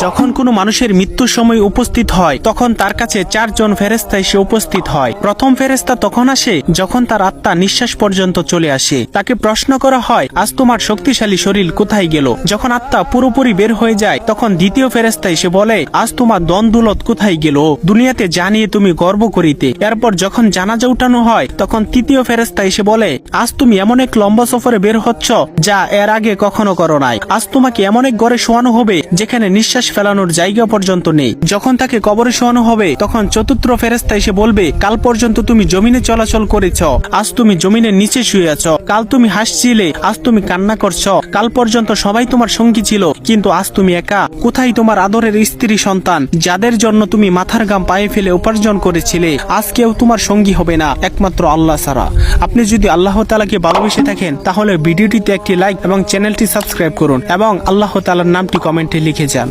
যখন কোনো মানুষের মৃত্যুর সময় উপস্থিত হয় তখন তার কাছে 4 জন ফেরেশতা এসে উপস্থিত হয়। প্রথম ফেরেশতা তখন আসে যখন তার আত্মা নিঃশ্বাস পর্যন্ত চলে আসে। তাকে প্রশ্ন করা হয়, আজ তোমার শক্তিশালী শরীর কোথায় গেল? যখন আত্মা পুরোপুরি বের হয়ে যায় তখন দ্বিতীয় ফেরেশতা এসে বলে, আজ তোমার দন-দৌলত কোথায় গেল? দুনিয়াতে জানিয়ে তুমি গর্ব করিতে। এরপর যখন জানাজা উঠানো হয় তখন তৃতীয় ফেরেশতা এসে বলে, আজ তুমি এমন এক লম্বা সফরে বের হচ্ছ যা এর আগে কখনো করো নাই। আজ তোমাকে এমন এক ঘরে শোয়ানো হবে যেখানে নিঃশ্বাস ফেলানোর জায়গা পর্যন্ত নেই। যখন তাকে কবরে শোয়ানো হবে তখন চতুর্থ ফেরেশতা এসে বলবে, কাল পর্যন্ত তুমি জমিনে চলাচল করেছ, আজ তুমি জমিনের নিচে শুয়ে আছো। কাল তুমি হাসছিলে, আজ তুমি কান্না করছো। কাল পর্যন্ত সবাই তোমার সঙ্গী ছিল, কিন্তু আজ তুমি একা। কোথায় তোমার আদরের স্ত্রী সন্তান যাদের জন্য তুমি মাথার ঘাম পায়ে ফেলে উপার্জন করেছিলে? আজ কেউ তোমার সঙ্গী হবে না একমাত্র আল্লাহ ছাড়া। আপনি যদি আল্লাহ তাআলাকে ভালোবেসে থাকেন তাহলে ভিডিওটিতে একটি লাইক এবং চ্যানেলটি সাবস্ক্রাইব করুন এবং আল্লাহ তাআলার নামটি কমেন্টে লিখে যান।